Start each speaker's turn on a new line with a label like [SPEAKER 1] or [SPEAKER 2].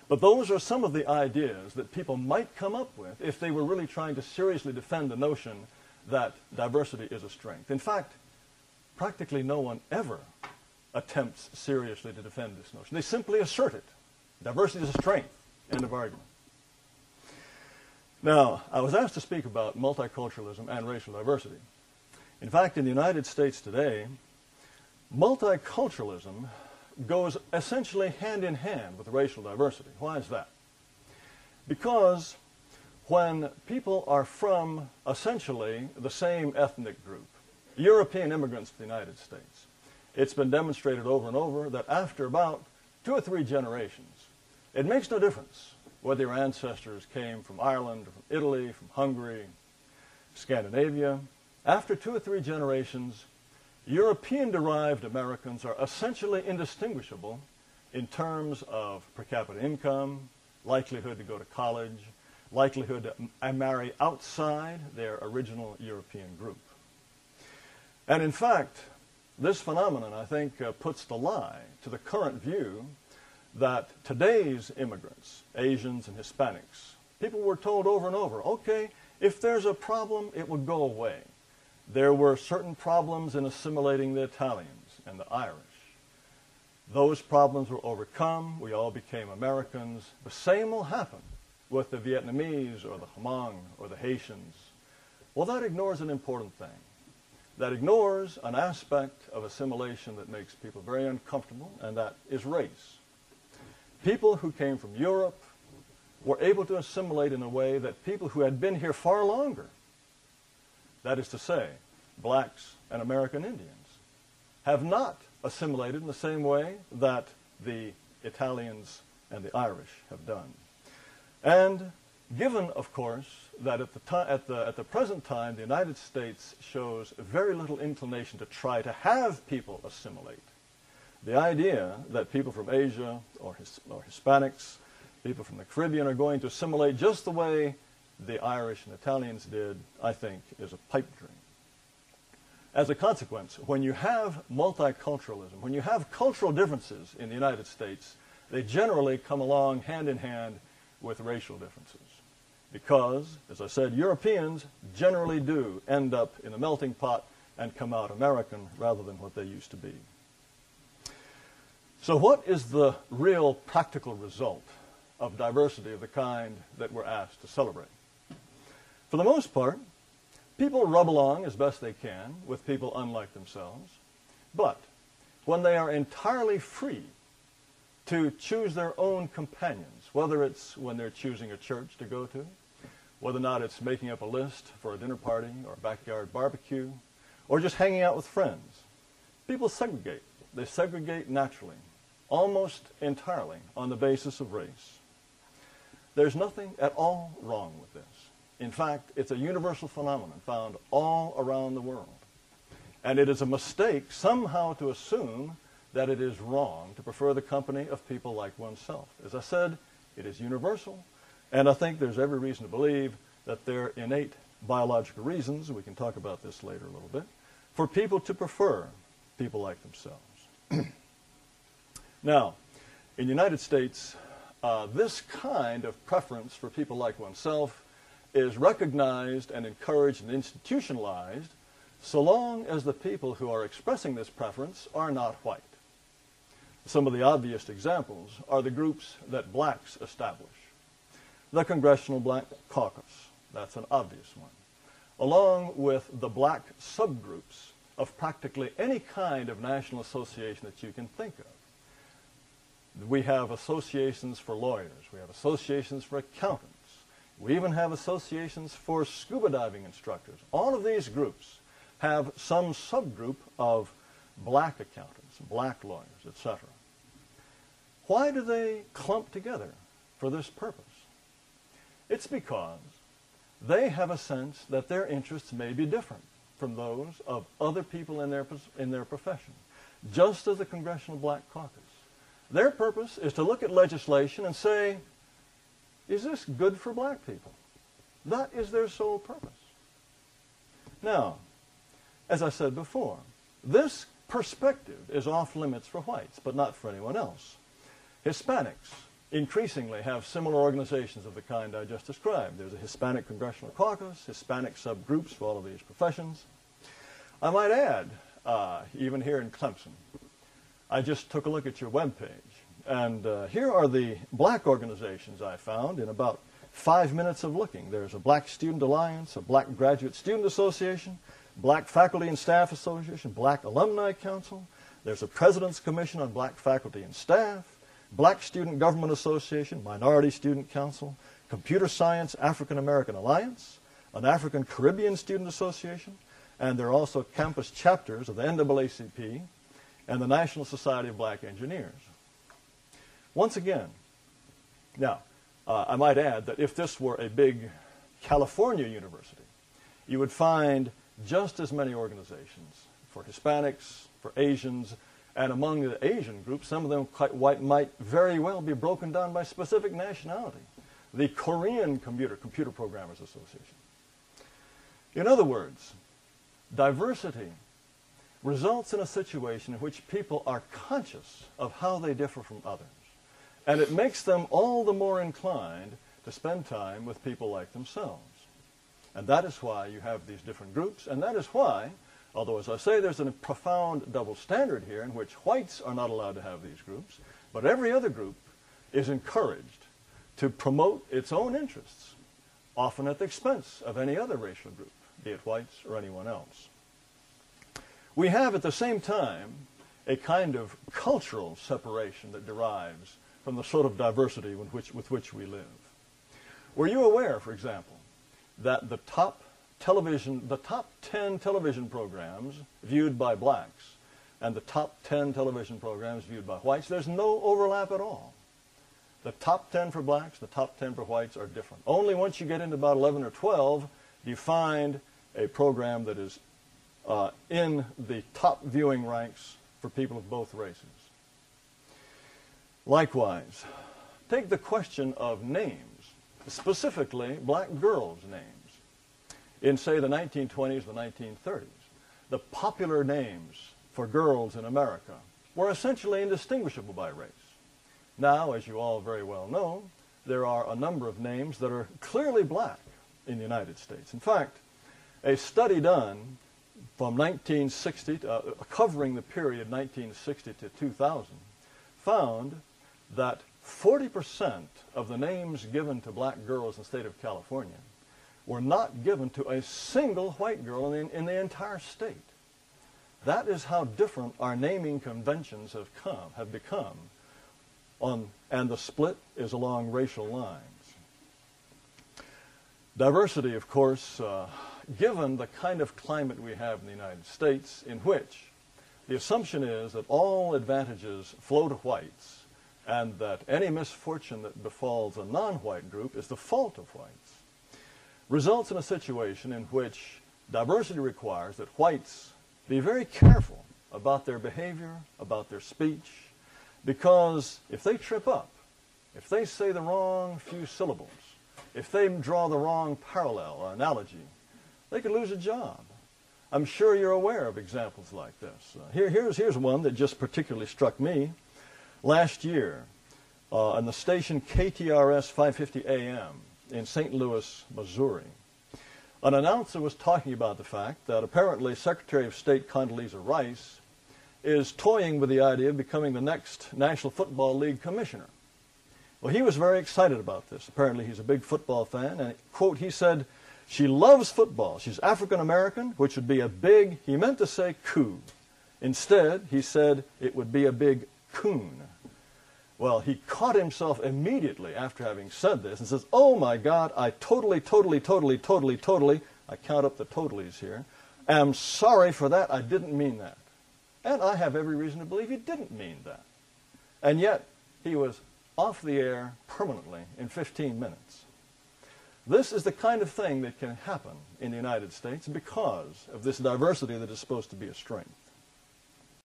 [SPEAKER 1] But those are some of the ideas that people might come up with if they were really trying to seriously defend the notion that diversity is a strength. In fact, practically no one ever attempts seriously to defend this notion. They simply assert it. Diversity is a strength. End of argument. Now, I was asked to speak about multiculturalism and racial diversity. In fact, in the United States today, multiculturalism goes essentially hand in hand with racial diversity. Why is that? Because when people are from essentially the same ethnic group, European immigrants to the United States, it's been demonstrated over and over that after about 2 or 3 generations, it makes no difference whether your ancestors came from Ireland, or from Italy, from Hungary, Scandinavia. After 2 or 3 generations, European-derived Americans are essentially indistinguishable in terms of per capita income, likelihood to go to college, likelihood to marry outside their original European group. And in fact, this phenomenon, I think, puts the lie to the current view that today's immigrants, Asians and Hispanics, people were told over and over, okay, if there's a problem, it would go away. There were certain problems in assimilating the Italians and the Irish. Those problems were overcome. We all became Americans. The same will happen with the Vietnamese or the Hmong or the Haitians. Well, that ignores an important thing. That ignores an aspect of assimilation that makes people very uncomfortable, and that is race. People who came from Europe were able to assimilate in a way that people who had been here far longer, that is to say, blacks and American Indians, have not assimilated in the same way that the Italians and the Irish have done. And given, of course, that at the present time the United States shows very little inclination to try to have people assimilate, the idea that people from Asia or Hispanics, people from the Caribbean are going to assimilate just the way the Irish and Italians did, I think, is a pipe dream. As a consequence, when you have multiculturalism, when you have cultural differences in the United States, they generally come along hand in hand with racial differences. Because, as I said, Europeans generally do end up in a melting pot and come out American rather than what they used to be. So what is the real practical result of diversity of the kind that we're asked to celebrate? For the most part, people rub along as best they can with people unlike themselves, but when they are entirely free to choose their own companions, whether it's when they're choosing a church to go to, whether or not it's making up a list for a dinner party or a backyard barbecue, or just hanging out with friends, people segregate. They segregate naturally, almost entirely on the basis of race. There's nothing at all wrong with this. In fact, it's a universal phenomenon found all around the world. And it is a mistake somehow to assume that it is wrong to prefer the company of people like oneself. As I said, it is universal, and I think there's every reason to believe that there are innate biological reasons, we can talk about this later a little bit, for people to prefer people like themselves. Now, in the United States, this kind of preference for people like oneself is recognized and encouraged and institutionalized so long as the people who are expressing this preference are not white. Some of the obvious examples are the groups that blacks establish. The Congressional Black Caucus, that's an obvious one, along with the black subgroups of practically any kind of national association that you can think of. We have associations for lawyers. We have associations for accountants. We even have associations for scuba diving instructors. All of these groups have some subgroup of black accountants, black lawyers, etc. Why do they clump together for this purpose? It's because they have a sense that their interests may be different from those of other people in their profession, just as the Congressional Black Caucus. Their purpose is to look at legislation and say, is this good for black people? That is their sole purpose. Now, as I said before, this perspective is off limits for whites, but not for anyone else. Hispanics increasingly have similar organizations of the kind I just described. There's a Hispanic Congressional Caucus, Hispanic subgroups for all of these professions. I might add, even here in Clemson, I just took a look at your webpage, and here are the black organizations I found in about 5 minutes of looking. There's a Black Student Alliance, a Black Graduate Student Association, Black Faculty and Staff Association, Black Alumni Council. There's a President's Commission on Black Faculty and Staff, Black Student Government Association, Minority Student Council, Computer Science African American Alliance, an African Caribbean Student Association, and there are also campus chapters of the NAACP and the National Society of Black Engineers. Once again, now, I might add that if this were a big California university, you would find just as many organizations for Hispanics, for Asians, and among the Asian groups, some of them quite white, might very well be broken down by specific nationality. The Korean Computer Programmers Association. In other words, diversity results in a situation in which people are conscious of how they differ from others. And it makes them all the more inclined to spend time with people like themselves. And that is why you have these different groups, and that is why, although as I say there's a profound double standard here in which whites are not allowed to have these groups, but every other group is encouraged to promote its own interests, often at the expense of any other racial group, be it whites or anyone else. We have at the same time a kind of cultural separation that derives from the sort of diversity with which we live. Were you aware, for example, that the top 10 television programs viewed by blacks and the top 10 television programs viewed by whites, there's no overlap at all. The top 10 for blacks, the top 10 for whites are different. Only once you get into about 11 or 12 do you find a program that is in the top viewing ranks for people of both races. Likewise, take the question of names, specifically black girls' names. In, say, the 1920s, the 1930s, the popular names for girls in America were essentially indistinguishable by race. Now, as you all very well know, there are a number of names that are clearly black in the United States. In fact, a study done from 1960, covering the period 1960 to 2000, found that 40% of the names given to black girls in the state of California were not given to a single white girl in the entire state. That is how different our naming conventions have become, and the split is along racial lines. Diversity, of course, given the kind of climate we have in the United States, in which the assumption is that all advantages flow to whites, and that any misfortune that befalls a non-white group is the fault of whites, results in a situation in which diversity requires that whites be very careful about their behavior, about their speech, because if they trip up, if they say the wrong few syllables, if they draw the wrong parallel or analogy, they could lose a job. I'm sure you're aware of examples like this. Here's one that just particularly struck me. Last year, on the station KTRS 550 AM in St. Louis, Missouri, an announcer was talking about the fact that apparently Secretary of State Condoleezza Rice is toying with the idea of becoming the next National Football League commissioner. Well, he was very excited about this. Apparently he's a big football fan, and, quote, he said, she loves football. She's African American, which would be a big, he meant to say coup. Instead, he said it would be a big coon. Well, he caught himself immediately after having said this and says, oh my God, I totally, I count up the totallys here, am sorry for that, I didn't mean that. And I have every reason to believe he didn't mean that. And yet, he was off the air permanently in 15 minutes. This is the kind of thing that can happen in the United States because of this diversity that is supposed to be a strength.